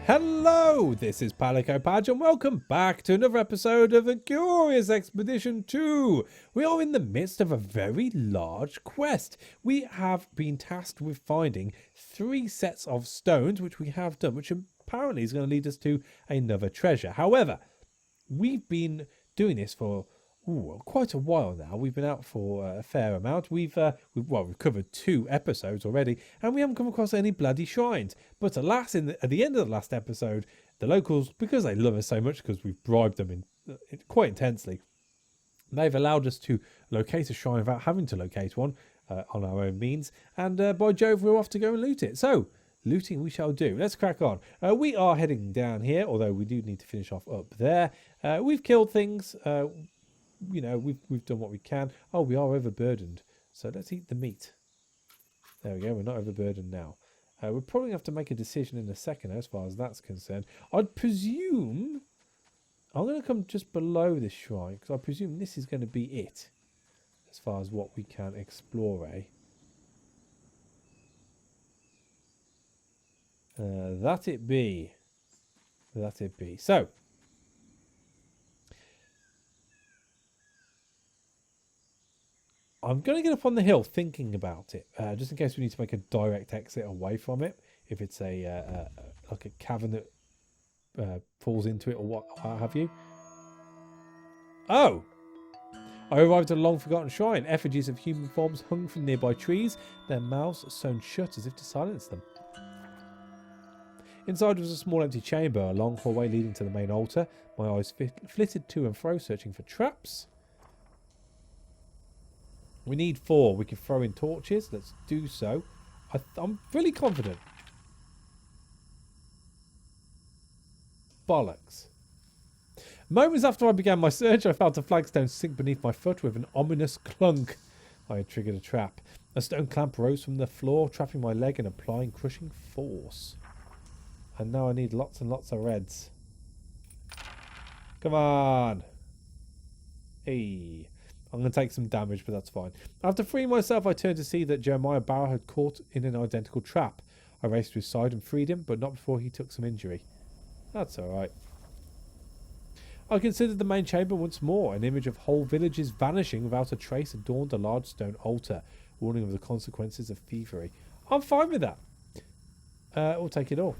Hello, this is Palico Padge and welcome back to another episode of the Curious Expedition 2. We are in the midst of a very large quest. We have been tasked with finding 3 sets of stones, which we have done, which apparently is going to lead us to another treasure. However, we've been doing this for quite a while now. We've been out for a fair amount. We've covered 2 episodes already, and we haven't come across any bloody shrines. But alas, at the end of the last episode, the locals, because they love us so much, because we've bribed them quite intensely, they've allowed us to locate a shrine without having to locate one on our own means. And by Jove, we're off to go and loot it. So, looting we shall do. Let's crack on. We are heading down here, although we do need to finish off up there. We've killed things. You know, we've done what we can. Oh, we are overburdened. So let's eat the meat. There we go. We're not overburdened now. We'll probably have to make a decision in a second as far as that's concerned. I'd presume I'm going to come just below this shrine because I presume this is going to be it as far as what we can explore, eh? That it be. That it be. So, I'm going to get up on the hill thinking about it, just in case we need to make a direct exit away from it. If it's a like a cavern that falls into it or what have you. Oh! I arrived at a long-forgotten shrine. Effigies of human forms hung from nearby trees, their mouths sewn shut as if to silence them. Inside was a small empty chamber, a long hallway leading to the main altar. My eyes flitted to and fro, searching for traps. We need 4. We can throw in torches. Let's do so. I'm really confident. Bollocks. Moments after I began my search, I felt a flagstone sink beneath my foot with an ominous clunk. I had triggered a trap. A stone clamp rose from the floor, trapping my leg and applying crushing force. And now I need lots and lots of reds. Come on. Hey. I'm going to take some damage, but that's fine. After freeing myself, I turned to see that Jeremiah Barrow had caught in an identical trap. I raced to his side and freed him, but not before he took some injury. That's alright. I considered the main chamber once more. An image of whole villages vanishing without a trace adorned a large stone altar, warning of the consequences of thievery. I'm fine with that. We'll take it all.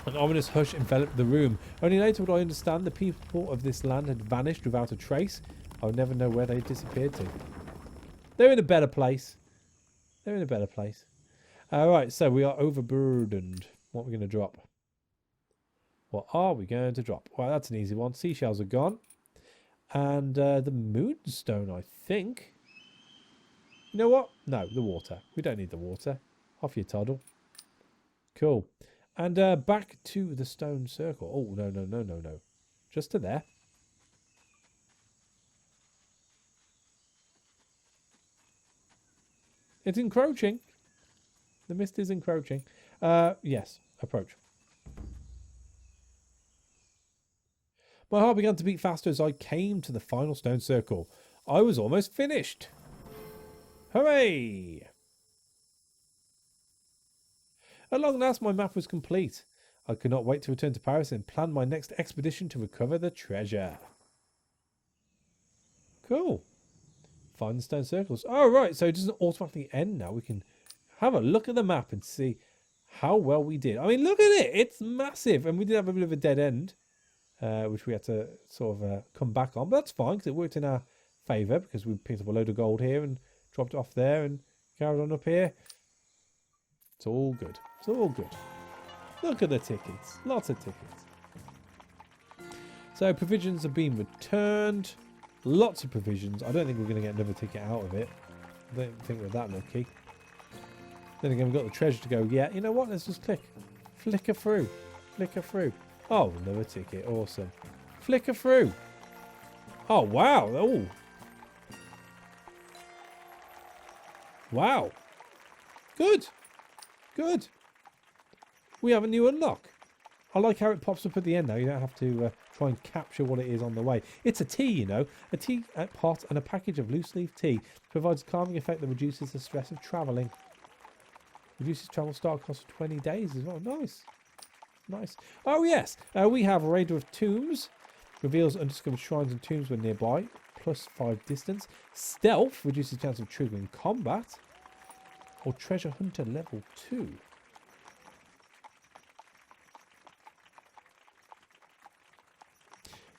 An ominous hush enveloped the room. Only later would I understand the people of this land had vanished without a trace. I would never know where they disappeared to. They're in a better place. They're in a better place. Alright, so we are overburdened. What are we going to drop? What are we going to drop? Well, that's an easy one. Seashells are gone. And the moonstone, I think. You know what? No, the water. We don't need the water. Off your toddle. Cool. And back to the stone circle. Oh, no. Just to there. It's encroaching. The mist is encroaching. Yes, approach. My heart began to beat faster as I came to the final stone circle. I was almost finished. Hooray! At long last, my map was complete. I could not wait to return to Paris and plan my next expedition to recover the treasure. Cool. Find the stone circles. Oh, right. So it doesn't automatically end now. We can have a look at the map and see how well we did. I mean, look at it. It's massive. And we did have a bit of a dead end, which we had to sort of come back on. But that's fine because it worked in our favour because we picked up a load of gold here and dropped it off there and carried on up here. It's all good. It's all good. Look at the tickets. Lots of tickets. So provisions have been returned. Lots of provisions. I don't think we're going to get another ticket out of it. I don't think we're that lucky. Then again, we've got the treasure to go. Yeah, you know what? Let's just click. Flicker through. Flicker through. Oh, another ticket. Awesome. Flicker through. Oh, wow. Oh. Wow. Good. Good. We have a new unlock. I like how it pops up at the end now. You don't have to try and capture what it is on the way. It's a tea, you know. A tea pot and a package of loose leaf tea provides a calming effect that reduces the stress of travelling. Reduces travel start cost for 20 days as well. Nice. Nice. Oh, yes. We have Raider of Tombs. Reveals undiscovered shrines and tombs when nearby. +5 distance. Stealth. Reduces chance of triggering combat. Or Treasure Hunter level 2.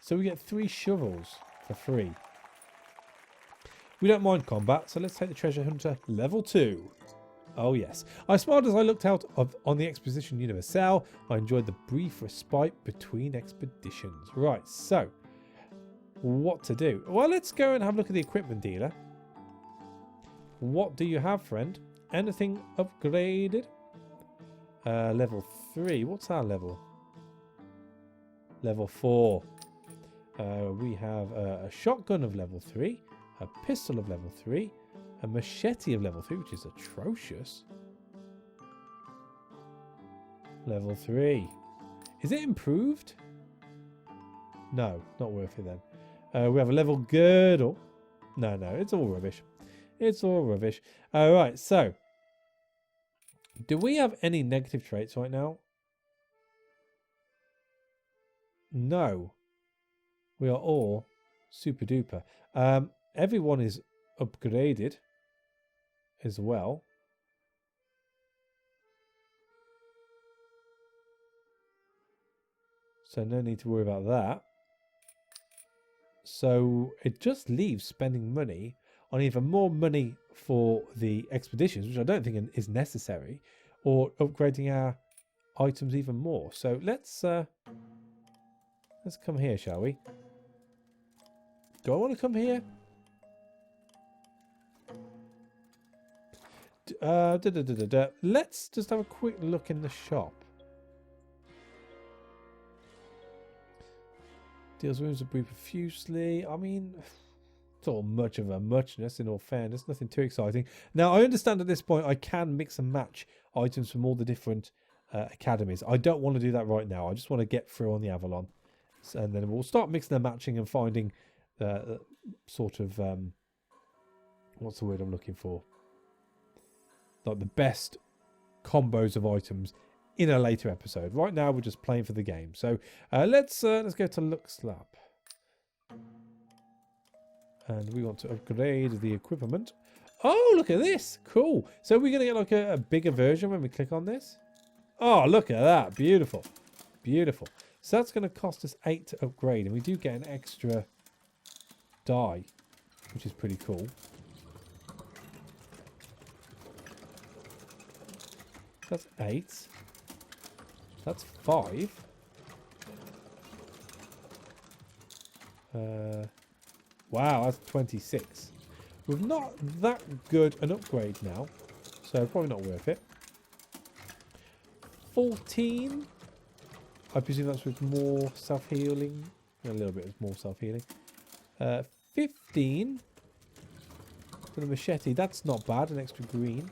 So we get 3 shovels for free. We don't mind combat, so let's take the Treasure Hunter level 2. Oh yes. I smiled as I looked out on the Exposition Universelle. I enjoyed the brief respite between expeditions. Right, so what to do? Well, let's go and have a look at the equipment dealer. What do you have, friend? Anything upgraded? Level 3. What's our level? Level 4. We have a shotgun of level 3, a pistol of level 3, a machete of level 3, which is atrocious. Level 3. Is it improved? No, not worth it then. We have a level girdle. No, it's all rubbish. It's all rubbish. Alright, so. Do we have any negative traits right now? No. We are all super duper. Everyone is upgraded as well. So no need to worry about that. So it just leaves spending money on either more money for the expeditions, which I don't think is necessary, or upgrading our items even more. So let's come here, shall we? Do I want to come here? Let's just have a quick look in the shop. Deals wounds and breathe profusely. I mean, it's all much of a muchness in all fairness. Nothing too exciting. Now, I understand at this point I can mix and match items from all the different academies. I don't want to do that right now. I just want to get through on the Avalon. And then we'll start mixing and matching and finding sort of... what's the word I'm looking for? Like the best combos of items in a later episode. Right now we're just playing for the game. So let's go to Look Slap. And we want to upgrade the equipment. Oh, look at this. Cool. So we're going to get like a bigger version when we click on this. Oh, look at that. Beautiful. Beautiful. So that's going to cost us 8 to upgrade. And we do get an extra die, which is pretty cool. That's 8. That's 5. Wow, that's 26. We've not that good an upgrade now, so probably not worth it. 14. I presume that's with more self-healing. A little bit more self-healing. 15. For the machete, that's not bad, an extra green.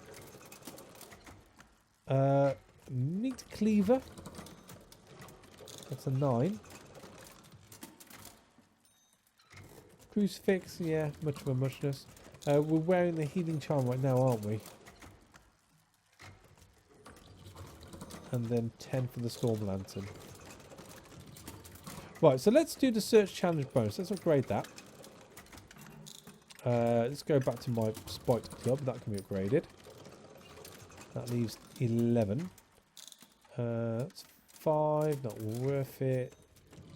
Meat cleaver. That's a 9. Crucifix, yeah, much of a muchness. We're wearing the healing charm right now, aren't we? And then 10 for the storm lantern. Right, so let's do the search challenge bonus. Let's upgrade that. Let's go back to my spiked club. That can be upgraded. That leaves 11. That's 5, not worth it.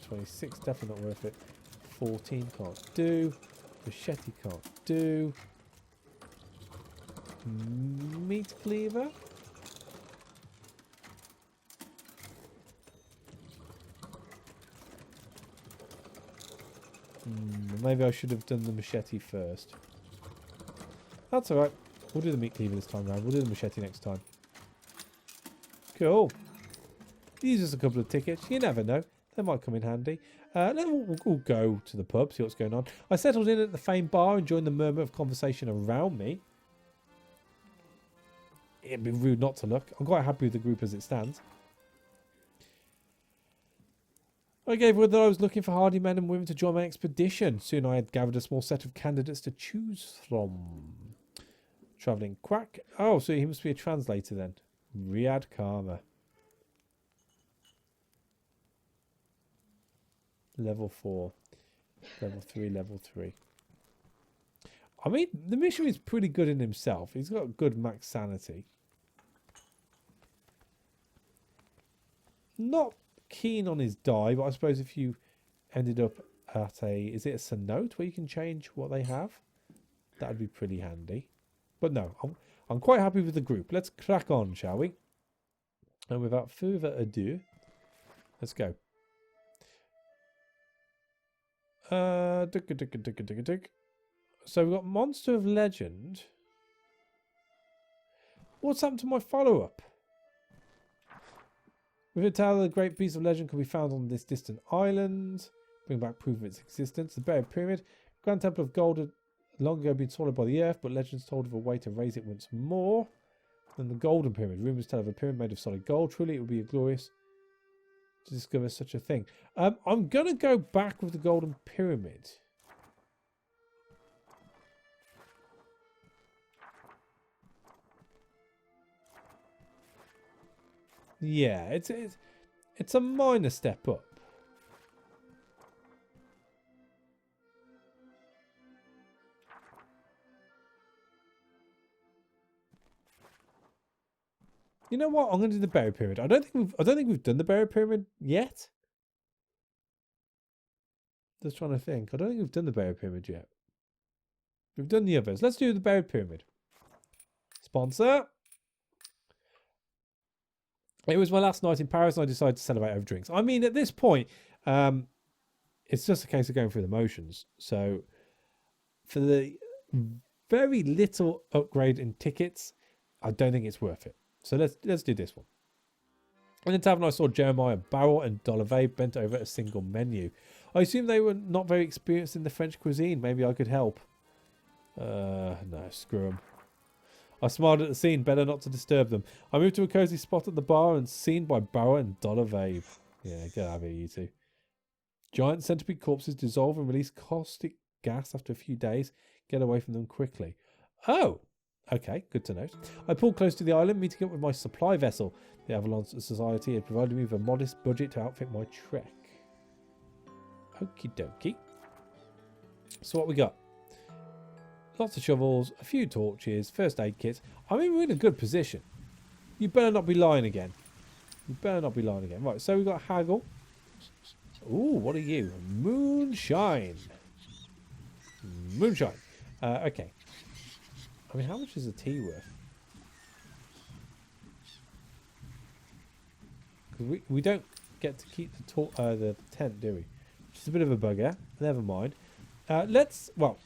26, definitely not worth it. 14, can't do. Machete, can't do. Meat cleaver. Maybe I should have done the machete first. That's alright. We'll do the meat cleaver this time round. We'll do the machete next time. Cool. Use us a couple of tickets. You never know. They might come in handy. We'll go to the pub, see what's going on. I settled in at the famed bar and joined the murmur of conversation around me. It'd be rude not to look. I'm quite happy with the group as it stands. I gave word that I was looking for hardy men and women to join my expedition. Soon I had gathered a small set of candidates to choose from. Travelling quack. Oh, so he must be a translator then. Riyad Karma. Level 4. Level 3, level 3. I mean, the missionary's pretty good in himself. He's got good max sanity. Not keen on his die, but I suppose if you ended up at a... Is it a cenote where you can change what they have? That would be pretty handy. But no, I'm quite happy with the group. Let's crack on, shall we? And without further ado, let's go. So we've got Monster of Legend. What's happened to my follow-up? With a tale, a great piece of legend can be found on this distant island. Bring back proof of its existence. The buried pyramid. Grand Temple of Gold had long ago been swallowed by the earth, but legends told of a way to raise it once more. Then the Golden Pyramid. Rumours tell of a pyramid made of solid gold. Truly, it would be glorious to discover such a thing. I'm going to go back with the Golden Pyramid. Yeah, it's a minor step up. You know what? I'm going to do the buried pyramid. I don't think we've done the buried pyramid yet. Just trying to think. I don't think we've done the buried pyramid yet. We've done the others. Let's do the buried pyramid. Sponsor. It was my last night in Paris and I decided to celebrate over drinks. I mean, at this point, it's just a case of going through the motions. So, for the very little upgrade in tickets, I don't think it's worth it. So let's do this one. In the tavern, I saw Jeremiah Barrel and Dolivet bent over a single menu. I assume they were not very experienced in the French cuisine. Maybe I could help. No, screw them. I smiled at the scene, better not to disturb them. I moved to a cozy spot at the bar and seen by Barrow and Dolivet. Yeah, get out of here, you two. Giant centipede corpses dissolve and release caustic gas after a few days. Get away from them quickly. Oh, okay, good to note. I pulled close to the island, meeting up with my supply vessel. The Avalon Society had provided me with a modest budget to outfit my trek. Okie dokie. So what we got? Lots of shovels, a few torches, first aid kits. I mean, we're in a good position. You better not be lying again. You better not be lying again. Right, so we've got haggle. Ooh, what are you? Moonshine. Moonshine. Okay. I mean, how much is a tea worth? Because we don't get to keep the tent, do we? Which is a bit of a bugger. Never mind. Well,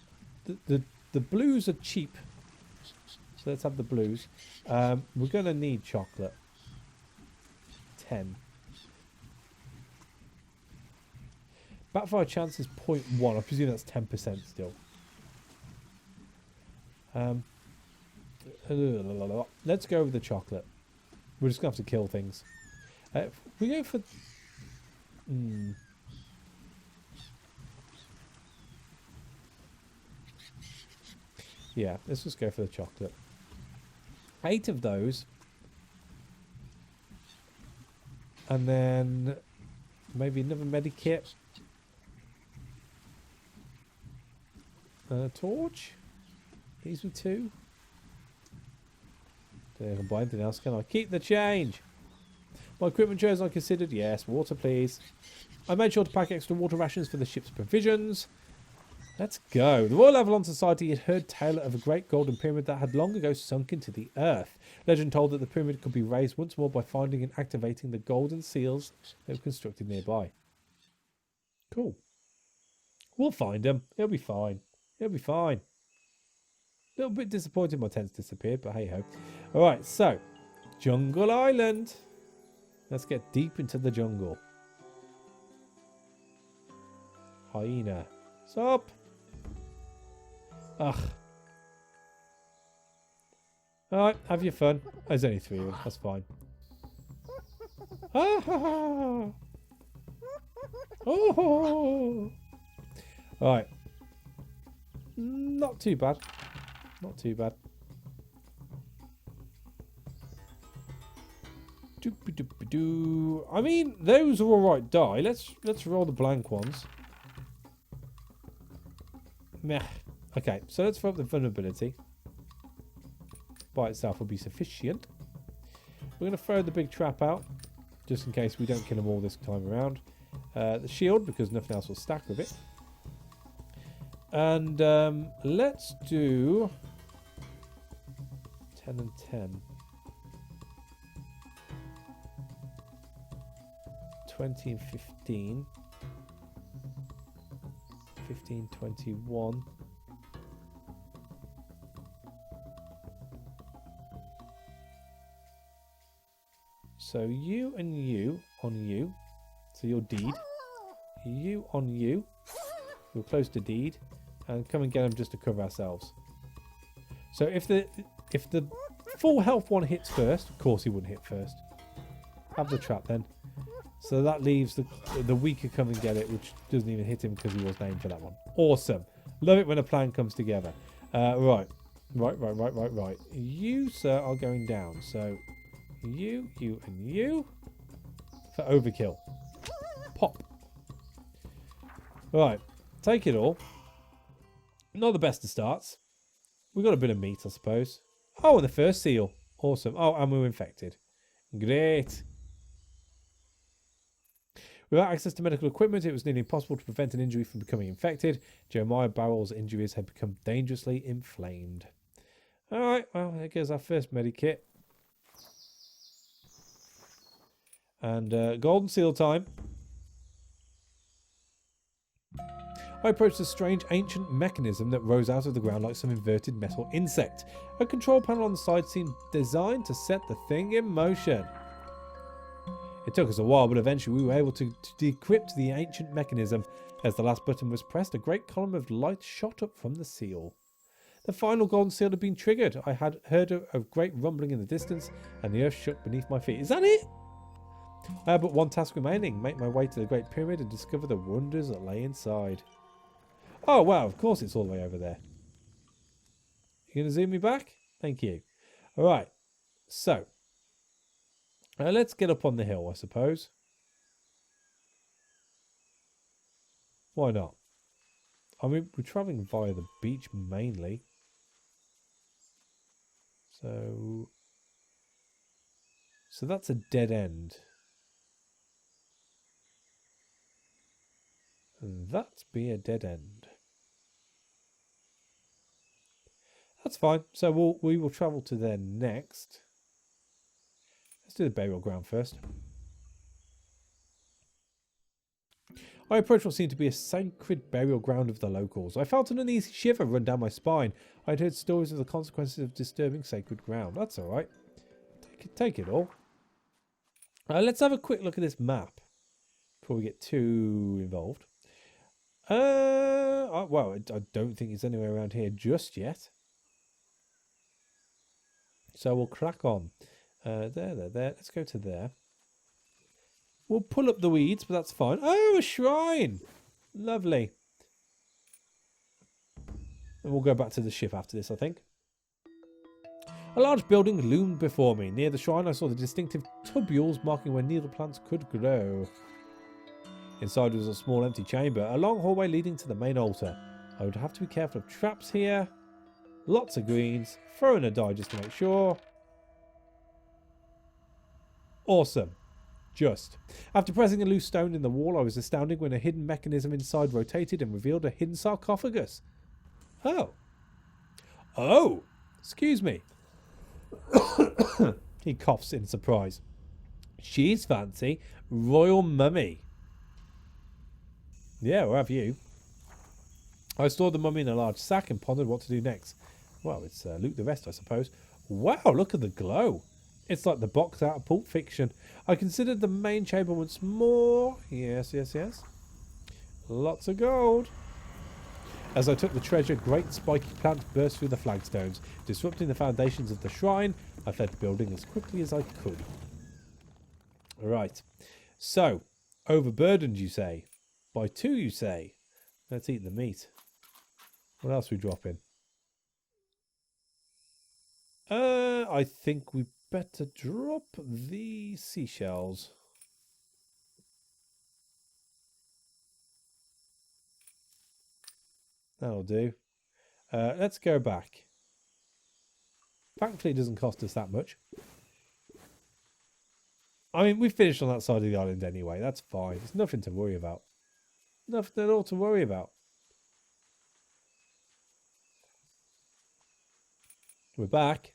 the blues are cheap. So let's have the blues. We're going to need chocolate. 10. Backfire chance is 0.1. I presume that's 10% still. Let's go with the chocolate. We're just going to have to kill things. We go for... Yeah, let's just go for the chocolate. 8 of those. And then maybe another medikit. A torch. These were 2. Don't even buy anything else, can I? Keep the change. My equipment chairs I considered. Yes, water please. I made sure to pack extra water rations for the ship's provisions. Let's go. The Royal Avalon Society had heard tale of a great golden pyramid that had long ago sunk into the earth. Legend told that the pyramid could be raised once more by finding and activating the golden seals that were constructed nearby. Cool. We'll find them. It'll be fine. It'll be fine. A little bit disappointed my tent's disappeared, but hey ho. Alright, so Jungle Island. Let's get deep into the jungle. Hyena. Stop. Ugh. Alright, have your fun. There's only 3 of them. That's fine. Ah, ha, ha. Oh. Alright. Not too bad. Not too bad. Doopy-doopy-doo. I mean, those are all right die. Let's roll the blank ones. Meh. Okay, so let's throw up the vulnerability. By itself will be sufficient. We're going to throw the big trap out, just in case we don't kill them all this time around. The shield, because nothing else will stack with it. And let's do 10 and 10. 20 and 15. 15, 21. So you and you on you. So you're deed. You on you. We'll close to deed. And come and get them just to cover ourselves. So if the full health one hits first, of course he wouldn't hit first. Have the trap then. So that leaves the weaker come and get it, which doesn't even hit him because he was named for that one. Awesome. Love it when a plan comes together. Right. You, sir, are going down. So you, and you for overkill. Pop. Right. Take it all. Not the best of starts. We got a bit of meat, I suppose. Oh, and the first seal. Awesome. Oh, and we're infected. Great. Without access to medical equipment, it was nearly impossible to prevent an injury from becoming infected. Jeremiah Barrell's injuries had become dangerously inflamed. Alright, well, there goes our first medikit. And golden seal time. I approached a strange ancient mechanism that rose out of the ground like some inverted metal insect. A control panel on the side seemed designed to set the thing in motion. It took us a while, but eventually we were able to decrypt the ancient mechanism. As the last button was pressed, a great column of light shot up from the seal. The final golden seal had been triggered. I had heard a great rumbling in the distance, and the earth shook beneath my feet. Is that it? I had but one task remaining, make my way to the Great Pyramid and discover the wonders that lay inside. Oh, wow, of course it's all the way over there. You going to zoom me back? Thank you. All right, so let's get up on the hill, I suppose. Why not? I mean, we're travelling via the beach mainly. So that's a dead end. And that'd be a dead end. That's fine. So we will travel to there next. Let's do the burial ground first. I approached what seemed to be a sacred burial ground of the locals. I felt an uneasy shiver run down my spine. I'd heard stories of the consequences of disturbing sacred ground. That's all right. Take it all. Let's have a quick look at this map before we get too involved. Well, I don't think it's anywhere around here just yet. So we'll crack on. There. Let's go to there. We'll pull up the weeds, but that's fine. Oh, a shrine! Lovely. And we'll go back to the ship after this, I think. A large building loomed before me. Near the shrine, I saw the distinctive tubules marking where needle plants could grow. Inside was a small empty chamber, a long hallway leading to the main altar. I would have to be careful of traps here. Lots of greens. Throw in a die just to make sure. Awesome. Just. After pressing a loose stone in the wall, I was astounded when a hidden mechanism inside rotated and revealed a hidden sarcophagus. Oh. Oh. Excuse me. He coughs in surprise. She's fancy. Royal mummy. Yeah, we'll have you. I stored the mummy in a large sack and pondered what to do next. Well, it's loot the rest, I suppose. Wow, look at the glow. It's like the box out of Pulp Fiction. I considered the main chamber once more. Yes. Lots of gold. As I took the treasure, great spiky plants burst through the flagstones, disrupting the foundations of the shrine. I fled the building as quickly as I could. Right. So, overburdened, you say? By 2, you say? Let's eat the meat. What else we drop in? I think we better drop the seashells. That'll do. Let's go back. Thankfully, it doesn't cost us that much. I mean, we finished on that side of the island anyway. That's fine. It's nothing to worry about. Nothing at all to worry about. We're back.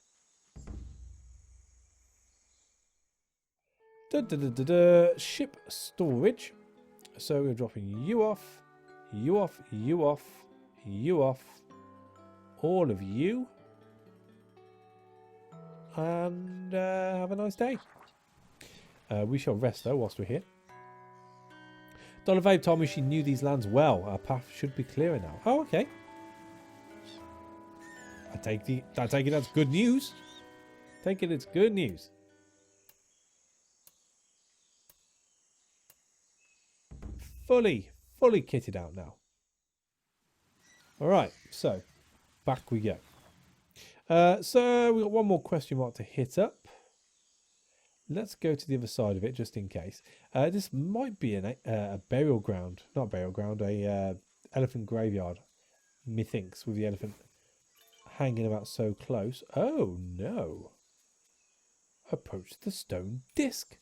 Ship storage. So we're dropping you off, you off, you off, you off, all of you. And have a nice day. We shall rest though whilst we're here. Dollar told me she knew these lands well. Our path should be clearer now. Oh, okay. I take it that's good news. Take it it's good news. Fully kitted out now. Alright, so back we go. So we've got one more question mark to hit up. Let's go to the other side of it just in case. This might be a burial ground. Not burial ground, a elephant graveyard. Methinks, with the elephant hanging about so close. Oh no. Approach the stone disc.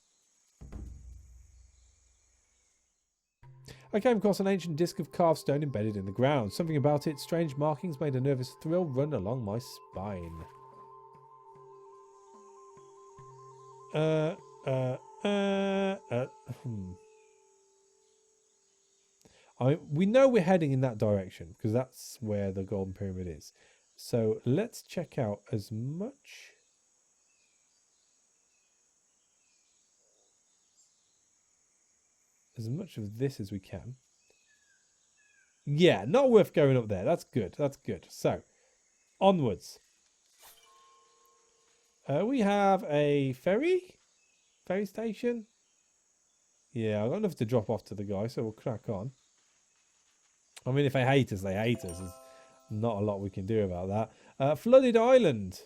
I came across an ancient disc of carved stone embedded in the ground. Something about its strange markings made a nervous thrill run along my spine. We know we're heading in that direction because that's where the Golden Pyramid is. So let's check out as much of this as we can. Yeah, not worth going up there. That's good. That's good. So onwards. We have a ferry station. Yeah, I've got enough to drop off to the guy, so we'll crack on. I mean, if they hate us, they hate us. There's not a lot we can do about that. Flooded island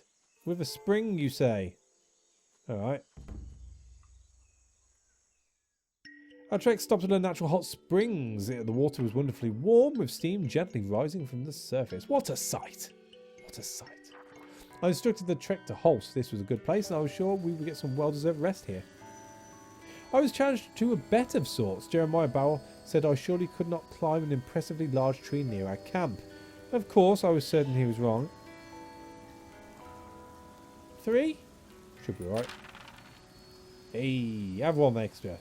with a spring, you say? All right. Our trek stopped at a natural hot springs. The water was wonderfully warm, with steam gently rising from the surface. What a sight! What a sight! I instructed the trek to halt. This was a good place, and I was sure we would get some well-deserved rest here. I was challenged to a bet of sorts. Jeremiah Barrel said I surely could not climb an impressively large tree near our camp. Of course, I was certain he was wrong. 3? Should be right. Hey, have one extra.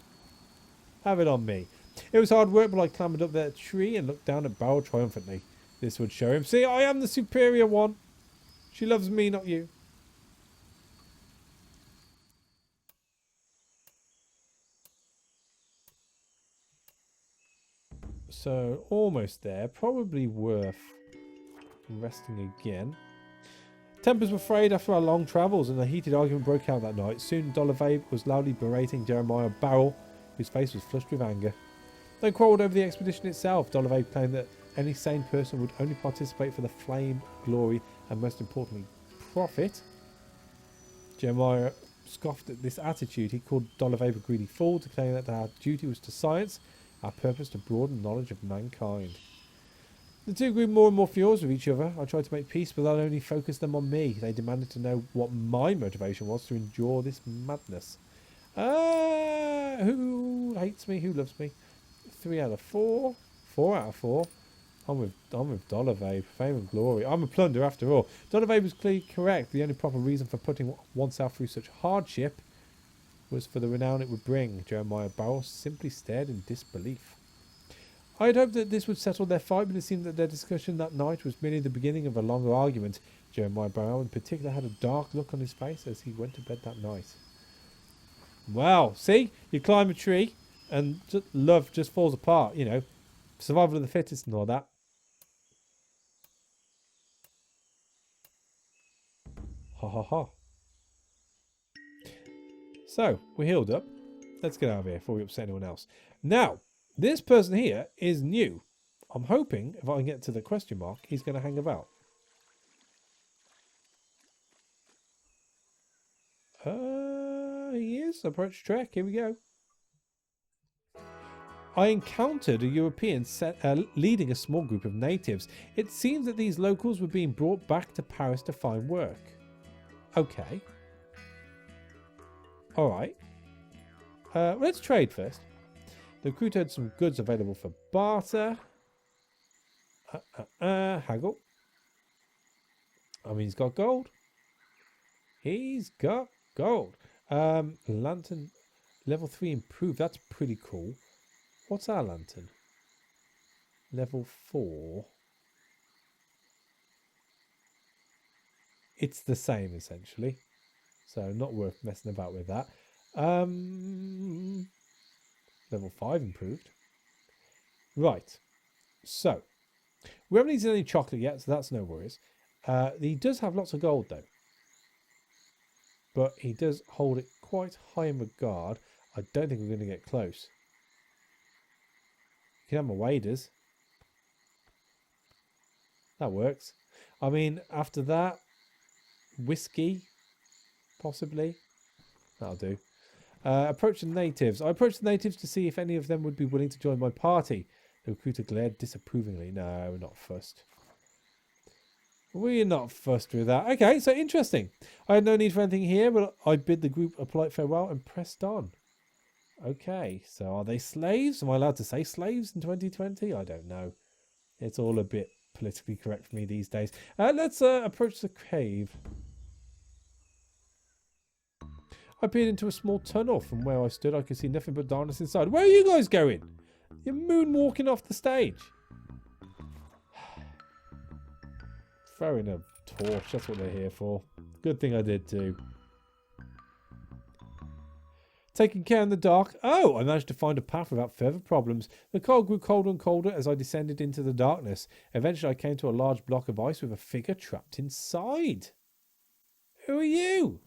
Have it on me. It was hard work, but I clambered up that tree and looked down at Barrel triumphantly. This would show him. See, I am the superior one. She loves me, not you. So, almost there. Probably worth resting again. Tempers were frayed after our long travels, and a heated argument broke out that night. Soon, Dollarvabe was loudly berating Jeremiah Barrel, whose face was flushed with anger. They quarrelled over the expedition itself. Dollarvabe claimed that any sane person would only participate for the flame, glory, and most importantly, profit. Jeremiah scoffed at this attitude. He called Dollarvabe a greedy fool, declaring that our duty was to science, our purpose to broaden knowledge of mankind. The two grew more and more furious with each other. I tried to make peace, but that only focused them on me. They demanded to know what my motivation was to endure this madness. Who hates me? Who loves me? 3 out of 4. 4 out of 4. I'm with Dollarvabe. Fame and glory. I'm a plunder after all. Dollarvabe was clearly correct. The only proper reason for putting oneself through such hardship was for the renown it would bring. Jeremiah Barrel simply stared in disbelief. I had hoped that this would settle their fight, but it seemed that their discussion that night was merely the beginning of a longer argument. Jeremiah Barrel in particular had a dark look on his face as he went to bed that night. Wow, see? You climb a tree and love just falls apart, you know. Survival of the fittest and all that. Ha ha ha. So, we're healed up. Let's get out of here before we upset anyone else. Now, this person here is new. I'm hoping, if I can get to the question mark, he's going to hang about. He is. Approach trek. Here we go. I encountered a European leading a small group of natives. It seems that these locals were being brought back to Paris to find work. Okay. Alright. Let's trade first. The recruiter had some goods available for barter. Haggle. I mean, he's got gold. He's got gold. Lantern level 3 improved. That's pretty cool. What's our lantern? Level 4. It's the same, essentially. So, not worth messing about with that. Level 5 improved. Right. So, we haven't eaten any chocolate yet, so that's no worries. He does have lots of gold, though. But he does hold it quite high in regard. I don't think we're going to get close. You can have my waders. That works. I mean, after that, whiskey, possibly. That'll do. Approach the natives. I approached the natives to see if any of them would be willing to join my party. The recruiter glared disapprovingly. No, we're not fussed. We're not fussed with that. Okay, so interesting. I had no need for anything here, but I bid the group a polite farewell and pressed on. Okay, so are they slaves? Am I allowed to say slaves in 2020? I don't know. It's all a bit politically correct for me these days. Let's approach the cave. I peered into a small tunnel. From where I stood, I could see nothing but darkness inside. Where are you guys going? You're moonwalking off the stage. Throwing a torch, that's what they're here for. Good thing I did too. Taking care in the dark. Oh, I managed to find a path without further problems. The cold grew colder and colder as I descended into the darkness. Eventually I came to a large block of ice with a figure trapped inside. Who are you?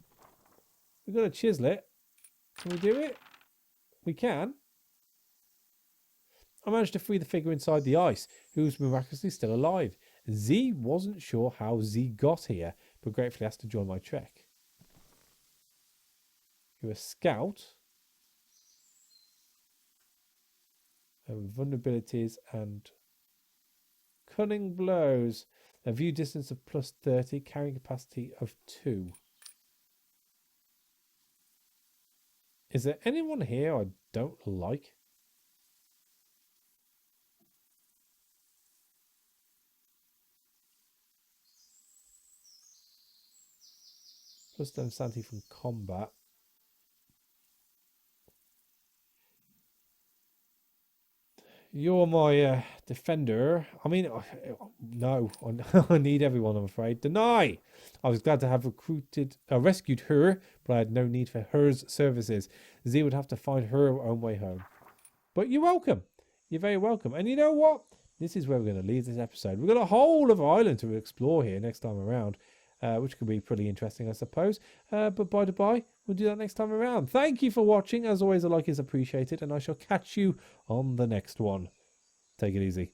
We've got to chisel it. Can we do it? We can. I managed to free the figure inside the ice, who was miraculously still alive. Z wasn't sure how Z got here, but gratefully asked to join my trek. You're a scout. Vulnerabilities and cunning blows. A view distance of +30, carrying capacity of 2. Is there anyone here I don't like? +10 sanity from combat. You're my defender. I mean, no, I need everyone, I'm afraid. Deny! I was glad to have rescued her, but I had no need for her services. Z would have to find her own way home. But you're welcome. You're very welcome. And you know what? This is where we're going to leave this episode. We've got a whole of island to explore here next time around, which could be pretty interesting, I suppose. But by the by, we'll do that next time around. Thank you for watching. As always, a like is appreciated, and I shall catch you on the next one. Take it easy.